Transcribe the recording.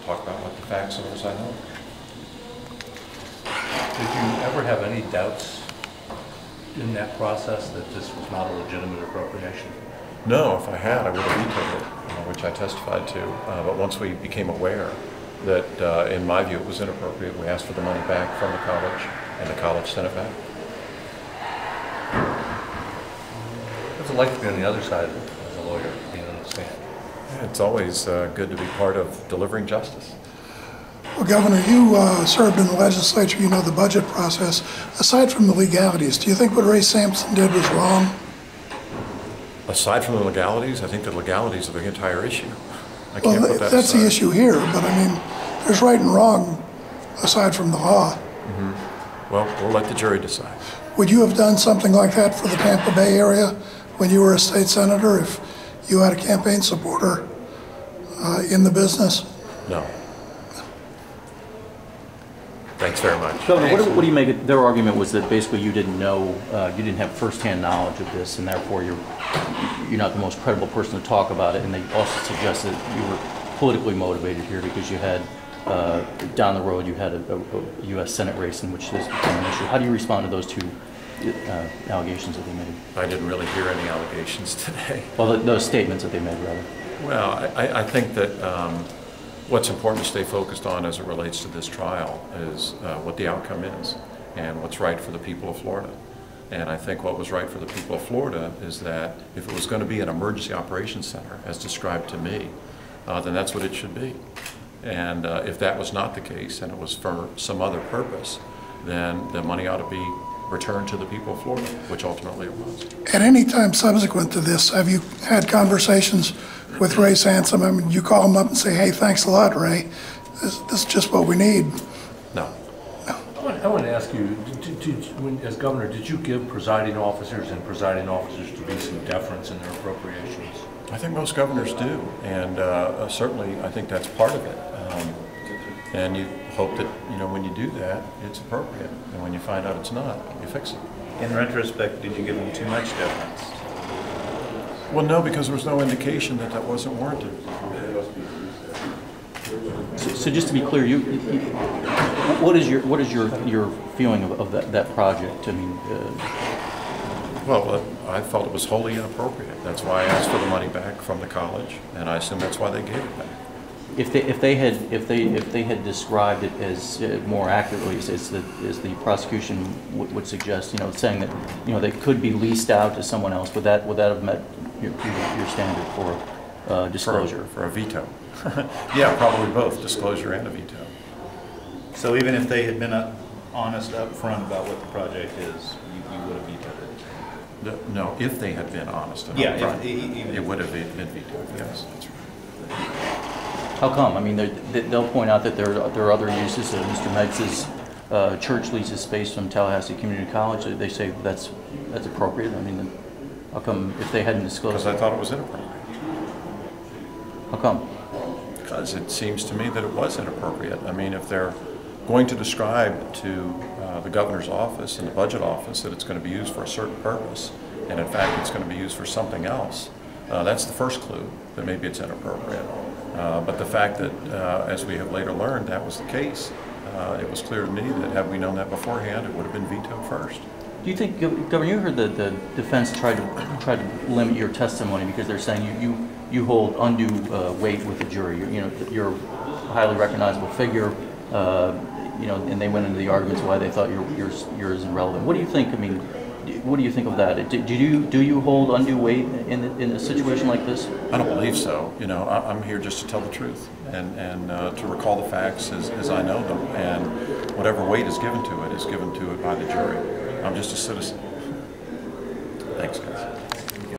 talk about what the facts are as I know. Did you ever have any doubts in that process that this was not a legitimate appropriation? No, if I had, I would have vetoed it, which I testified to. But once we became aware that, in my view, it was inappropriate, we asked for the money back from the college, and the college sent it back. What's it like to be on the other side of it as a lawyer, being on the stand? It's always good to be part of delivering justice. Well, Governor, you served in the legislature, you know the budget process. Aside from the legalities, do you think what Ray Sansom did was wrong? Aside from the legalities, I think the legalities are the entire issue. I Well, can't put that that's aside. the issue here, but I mean, there's right and wrong aside from the law. Mm-hmm. Well, we'll let the jury decide. Would you have done something like that for the Tampa Bay area when you were a state senator if you had a campaign supporter in the business? No. Thanks very much. Governor, what do you make of their argument was that basically you didn't know, you didn't have firsthand knowledge of this, and therefore you're not the most credible person to talk about it, and they also suggested that you were politically motivated here because you had, down the road, you had a U.S. Senate race in which this became an issue. How do you respond to those two allegations that they made? I didn't really hear any allegations today. Well, those statements that they made, rather. Well, I think that what's important to stay focused on as it relates to this trial is what the outcome is and what's right for the people of Florida. And I think what was right for the people of Florida is that if it was going to be an emergency operations center, as described to me, then that's what it should be. And if that was not the case and it was for some other purpose, then the money ought to be returned to the people of Florida, which ultimately it was. At any time subsequent to this, have you had conversations with Ray Sansom? I mean, you call him up and say, hey, thanks a lot, Ray. This is just what we need. No. I want to ask you, as governor, did you give presiding officers to be some deference in their appropriations? I think most governors do, and certainly I think that's part of it. And you hope that, when you do that, it's appropriate. And when you find out it's not, you fix it. In retrospect, did you give them too much deference? Well, no, because there was no indication that that wasn't warranted. So just to be clear, what is your feeling of that project? I mean, Well, I felt it was wholly inappropriate. That's why I asked for the money back from the college, and I assume that's why they gave it back. if they had described it as more accurately as the prosecution would suggest, saying that they could be leased out to someone else, would that have met your standard for disclosure? For a veto. Yeah, probably both, disclosure and a veto. So even if they had been honest up front about what the project is, you would have vetoed it? No, if they had been honest and upfront, it would have been vetoed, yes, that's right. How come? I mean, they'll point out that there are other uses. Mr. Meggs's church leases space from Tallahassee Community College. They say that's appropriate. I mean, how come if they hadn't disclosed? Because I thought it was inappropriate. How come? Because it seems to me that it was inappropriate. I mean, if they're going to describe to the governor's office and the budget office that it's going to be used for a certain purpose, and in fact it's going to be used for something else, that's the first clue that maybe it's inappropriate. But the fact that, as we have later learned, that was the case, it was clear to me that had we known that beforehand, it would have been vetoed first. Do you think, Governor, you heard that the defense tried to limit your testimony because they're saying you hold undue weight with the jury. You're a highly recognizable figure. And they went into the arguments why they thought yours is irrelevant. What do you think? I mean, what do you think of that? Do you hold undue weight in a situation like this? I don't believe so. I'm here just to tell the truth and to recall the facts as I know them, and whatever weight is given to it by the jury. I'm just a citizen. Thanks, guys.